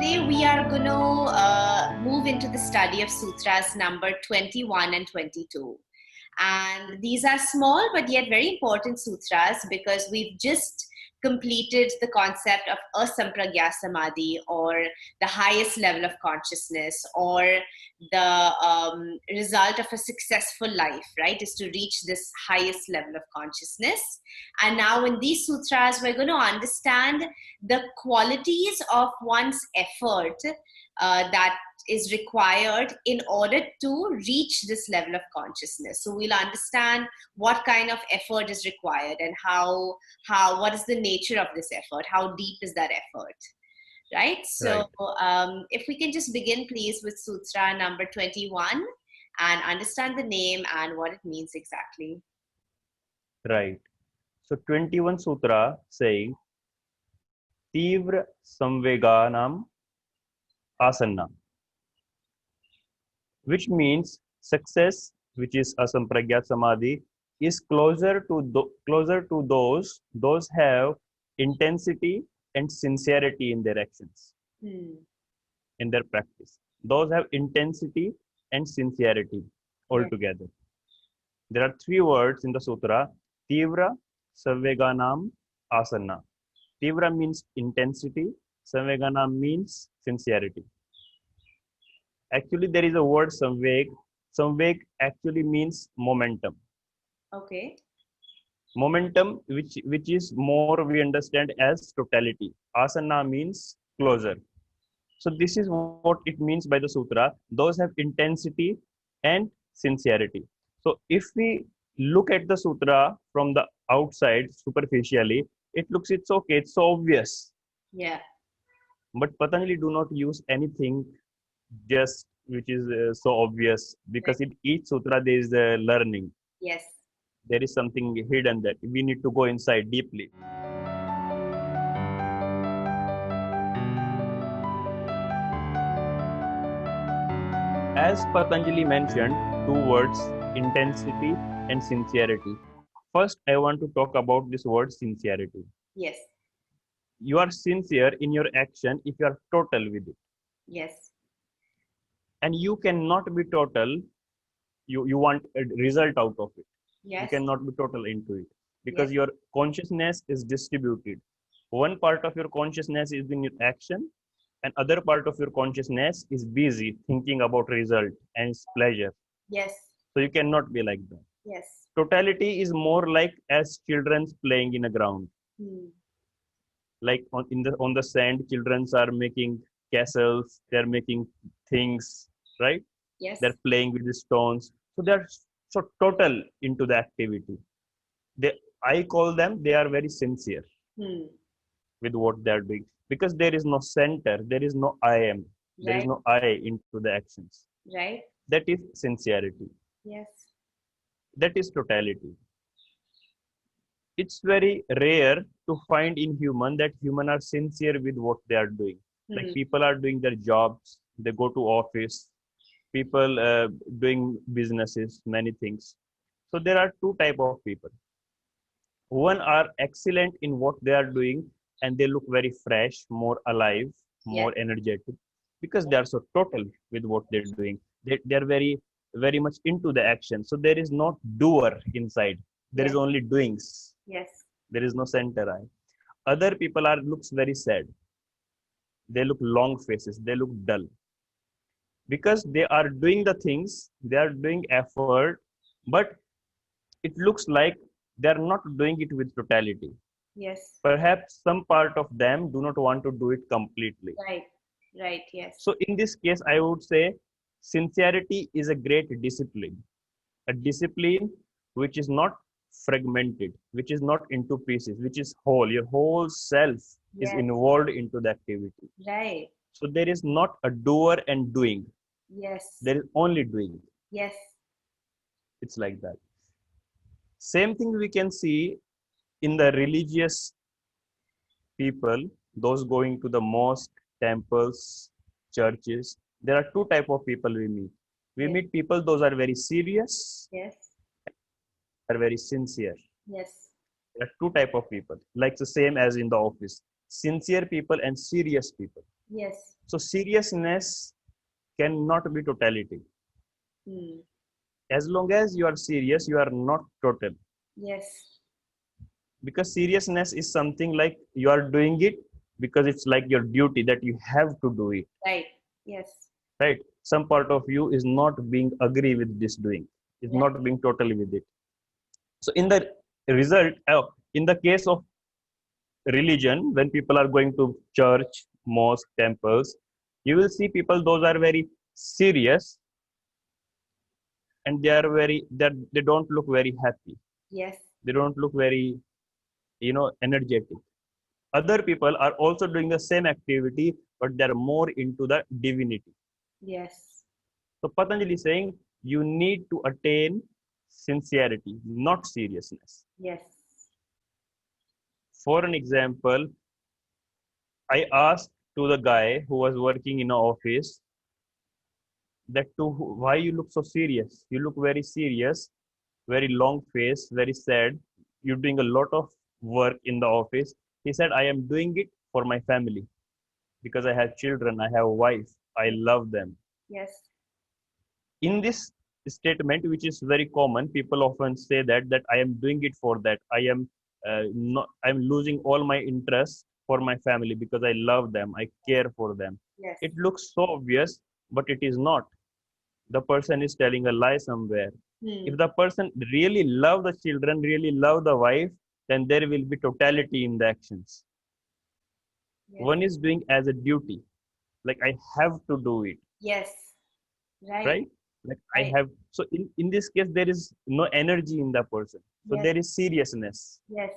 today we are going to move into the study of sutras number 21 and 22. And these are small but yet very important sutras because we've just completed the concept of Asamprajnata Samadhi, or the highest level of consciousness, or the result of a successful life, right, is to reach this highest level of consciousness. And now in these sutras, we're going to understand the qualities of one's effort that is required in order to reach this level of consciousness. So we'll understand what kind of effort is required and how what is the nature of this effort, how deep is that effort, right? So if we can just begin please with sutra number 21 and understand the name and what it means exactly. Right. So 21 Sutra saying Tivra Samveganam Asana, which means success, which is Asamprajnata Samadhi, is closer to those have intensity and sincerity in their actions, in their practice. Those have intensity and sincerity altogether. There are three words in the sutra: Tivra Samveganam Asana. Tivra means intensity, Samveganam means sincerity. Actually, there is a word samveg. Samveg actually means momentum. Okay. Momentum, which is more we understand as totality. Asana means closer. So this is what it means by the sutra. Those have intensity and sincerity. So if we look at the sutra from the outside superficially, it looks, it's okay, it's so obvious. Yeah. But Patanjali do not use anything just which is so obvious, because in each sutra there is a learning. Yes. There is something hidden that we need to go inside deeply. As Patanjali mentioned, two words, intensity and sincerity. First, I want to talk about this word sincerity. Yes. You are sincere in your action if you are total with it. Yes. And you cannot be total, you want a result out of it. Yes. You cannot be total into it, because Yes. your consciousness is distributed. One part of your consciousness is in your action, and other part of your consciousness is busy thinking about result and its pleasure. Yes. So you cannot be like that. Yes. Totality is more like as children playing in a ground. Like on the sand, children are making castles, they're making things, right? Yes. They're playing with the stones. So they're so total into the activity. I call them, they are very sincere with what they're doing, because there is no center, there is no I am, there is no I into the actions. Right. That is sincerity. Yes. That is totality. It's very rare to find in human that human are sincere with what they are doing. Like people are doing their jobs, they go to office, people doing businesses, many things. So there are two type of people. One are excellent in what they are doing, and they look very fresh, more alive, more energetic, because they are so total with what they're doing. They are very much into the action. So there is no doer inside. There is only doings. Yes. There is no center eye. Other people looks very sad. They look long faces. They look dull, because they are doing the things. They are doing effort, but it looks like they are not doing it with totality. Yes. Perhaps some part of them do not want to do it completely. Right. Right. Yes. So in this case, I would say sincerity is a great discipline. A discipline which is not fragmented, which is not into pieces, which is whole. Your whole self is involved into the activity. Right. So there is not a doer and doing. Yes. There is only doing. Yes. It's like that. Same thing we can see in the religious people, those going to the mosque, temples, churches. There are two type of people we meet. We meet people, those are very serious, are very sincere. Yes. There are two type of people, like the same as in the office. Sincere people and serious people. Yes. So seriousness cannot be totality. Hmm. As long as you are serious, you are not total. Yes. Because seriousness is something like you are doing it because it's like your duty that you have to do it, Right. Yes. right? Some part of you is not being agree with this doing, is Right. not being totally with it. So in the result, in the case of religion, when people are going to church, mosque, temples, you will see people, those are very serious, and they are very, that they don't look very happy. Yes. They don't look very, energetic. Other people are also doing the same activity, but they're more into the divinity. Yes. So Patanjali is saying you need to attain sincerity, not seriousness. Yes. For an example, I asked to the guy who was working in an office that why you look so serious? You look very serious, very long face, very sad. You're doing a lot of work in the office. He said, I am doing it for my family because I have children, I have a wife, I love them. Yes. In this statement, which is very common, people often say that I am doing it for that. I am not. I'm losing all my interests for my family because I love them. I care for them. Yes. It looks so obvious, but it is not. The person is telling a lie somewhere. Hmm. If the person really love the children, really love the wife, then there will be totality in the actions. Yes. One is doing as a duty, like I have to do it, Yes. Right. right? Like I Right. have. So in this case, there is no energy in the person. So Yes. there is seriousness. Yes.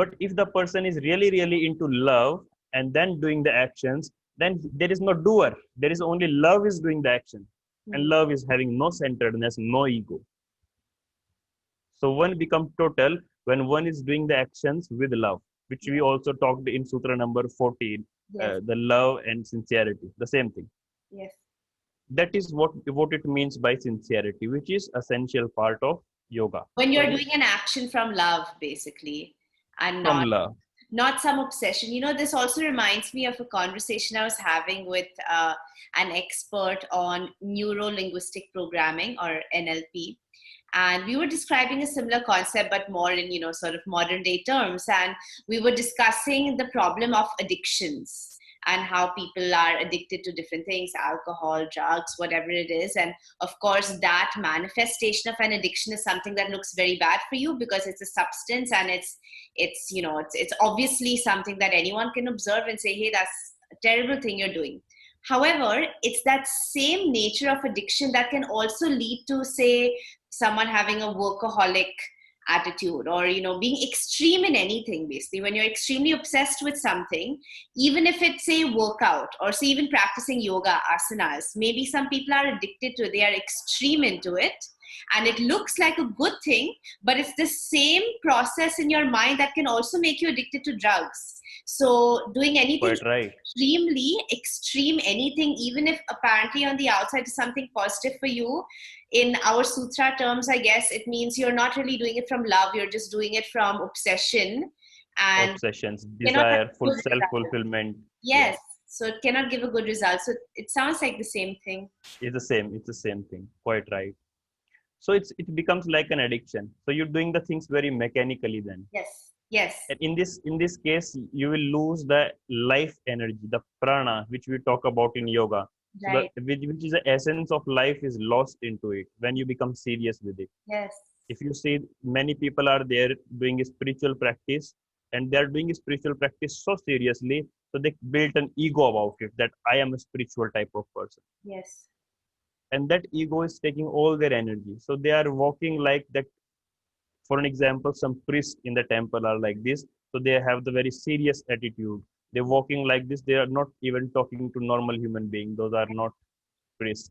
But if the person is really, really into love and then doing the actions, then there is no doer. There is only love is doing the action. And Hmm. love is having no centeredness, no ego. So one becomes total when one is doing the actions with love, which we Yes. also talked in Sutra number 14, Yes. the love and sincerity, the same thing. Yes. That is what it means by sincerity, which is essential part of yoga. When you're doing an action from love, basically, and From not love. some obsession. This also reminds me of a conversation I was having with an expert on neuro linguistic programming, or NLP. And we were describing a similar concept, but more in, sort of modern day terms. And we were discussing the problem of addictions and how people are addicted to different things, alcohol, drugs, whatever it is. And of course, that manifestation of an addiction is something that looks very bad for you because it's a substance, and it's obviously something that anyone can observe and say, hey, that's a terrible thing you're doing. However, it's that same nature of addiction that can also lead to, say, someone having a workaholic attitude, or being extreme in anything. Basically, when you're extremely obsessed with something, even if it's a workout, or say even practicing yoga, asanas, maybe some people are addicted to it, they are extreme into it, and it looks like a good thing, but it's the same process in your mind that can also make you addicted to drugs. So doing anything Quite right. extremely extreme, anything, even if apparently on the outside is something positive for you, in our sutra terms, I guess it means you're not really doing it from love, you're just doing it from obsession, and Obsessions, cannot have desire, a full good result. self-fulfillment. Yes, Yes, so it cannot give a good result. So it sounds like the same thing. it's the same. It's the same thing. Quite right. So it becomes like an addiction. So you're doing the things very mechanically then. Yes. Yes. And in this case, you will lose the life energy, the prana, which we talk about in yoga. So Right. which is the essence of life is lost into it when you become serious with it. Yes. If you see, many people are there doing a spiritual practice, and they are doing a spiritual practice so seriously, so they built an ego about it, that I am a spiritual type of person, Yes. and that ego is taking all their energy. So they are walking like that. For an example, some priests in the temple are like this. So they have the very serious attitude. They're walking like this. They are not even talking to normal human beings. Those are not priests.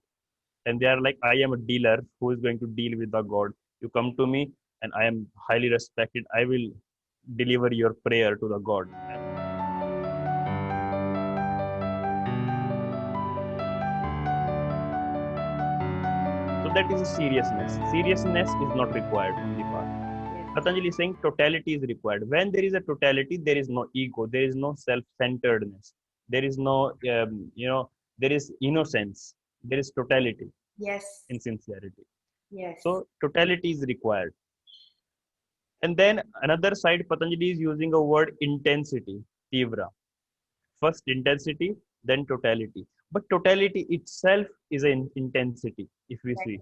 And they are like, I am a dealer who is going to deal with the God. You come to me, and I am highly respected. I will deliver your prayer to the God. So that is a seriousness. Seriousness is not required on the part. Patanjali is saying totality is required. When there is a totality, there is no ego, there is no self-centeredness. there is no there is innocence, there is totality Yes. in sincerity. Yes. So totality is required. And then another side, Patanjali is using a word intensity, tivra. First intensity, then totality. But totality itself is an intensity, if we Right. see.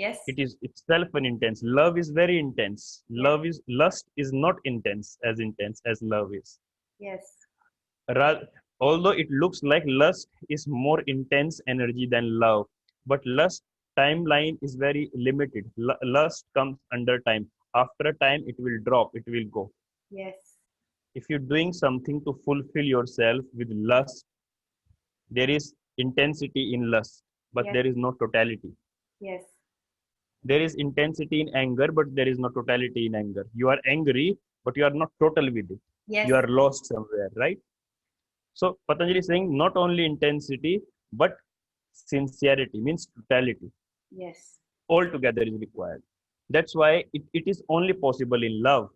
Yes. It is itself an intense. Love is very intense. Yes. Lust is not intense as love is. Yes. Although it looks like lust is more intense energy than love, but lust timeline is very limited. Lust comes under time. After a time, it will drop, it will go. Yes. If you're doing something to fulfill yourself with lust, there is intensity in lust, but Yes. there is no totality. Yes. There is intensity in anger, but there is no totality in anger. You are angry, but you are not total with it. Yes. You are lost somewhere, right? So Patanjali is saying not only intensity, but sincerity means totality. Yes. Altogether is required. That's why it is only possible in love.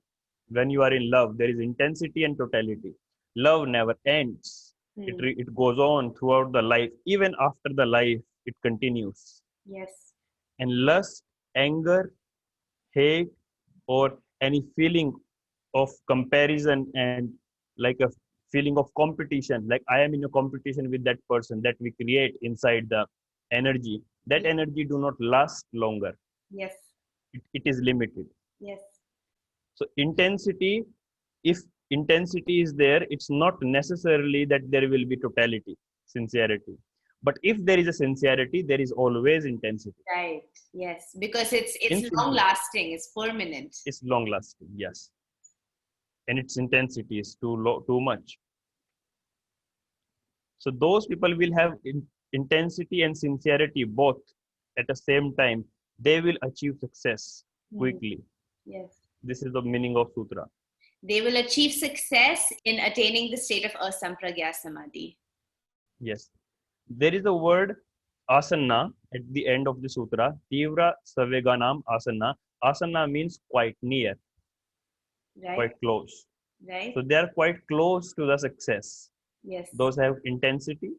When you are in love, there is intensity and totality. Love never ends. Hmm. It goes on throughout the life. Even after the life, it continues. Yes. And lust, anger, hate, or any feeling of comparison and like a feeling of competition, like I am in a competition with that person, that we create inside the energy, that Yes. energy do not last longer. Yes. It is limited. Yes. So intensity, if intensity is there, it's not necessarily that there will be totality, sincerity. But if there is a sincerity, there is always intensity. Right. Yes. Because it's In long simplicity, lasting. It's permanent. it's long lasting, yes, and its intensity is too low, too much. So those people will have intensity and sincerity both at the same time. They will achieve success Hmm. quickly. Yes. This is the meaning of sutra. They will achieve success in attaining the state of Asamprajnata Samadhi. Yes. There is a word asana at the end of the sutra. Tivra saveganam asana. Asana means quite near, Right? quite close. So Right? they are quite close to the success. Yes. Those have intensity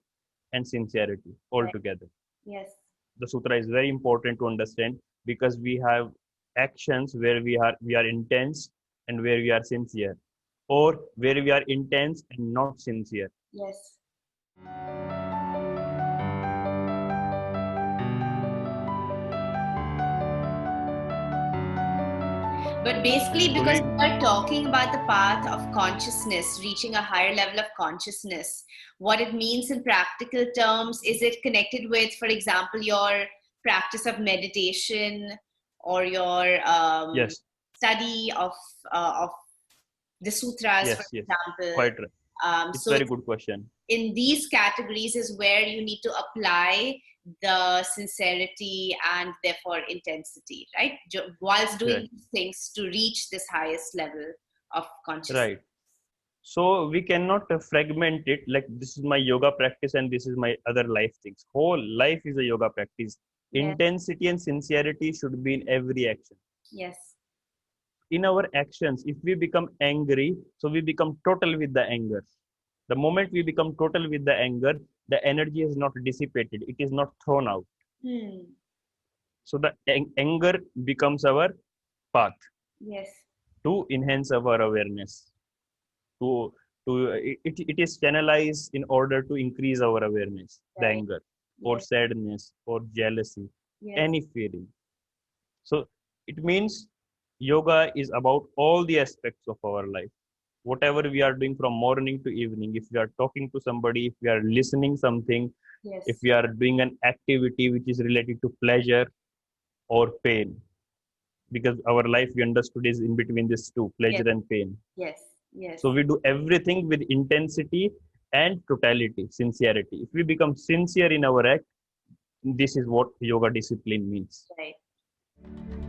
and sincerity Right. altogether. Yes. The sutra is very important to understand because we have actions where we are intense and where we are sincere, or where we are intense and not sincere. Yes. But basically, So because we we are talking about the path of consciousness, reaching a higher level of consciousness, what it means in practical terms, is it connected with, for example, your practice of meditation or your yes, study of the sutras, for yes, example? quite right. It's So very it's good question. in these categories is where you need to apply the sincerity and therefore intensity, right? Whilst doing Right, these things to reach this highest level of consciousness. right. So we cannot fragment it like this is my yoga practice and this is my other life things. Whole life is a yoga practice. Yes, Intensity and sincerity should be in every action. yes, In our actions, if we become angry, so we become total with the anger. The moment we become total with the anger, the energy is not dissipated, it is not thrown out. hmm. So the anger becomes our path Yes, to enhance our awareness, to it is channelized in order to increase our awareness, the right, anger or yes, sadness or jealousy, yes, any feeling. So it means yoga is about all the aspects of our life. Whatever we are doing from morning to evening, if we are talking to somebody, if we are listening something, if yes, we are doing an activity which is related to pleasure or pain, because our life we understood is in between these two, yes, pleasure and pain. yes, yes, So we do everything with intensity and totality, sincerity. If we become sincere in our act, this is what yoga discipline means. right.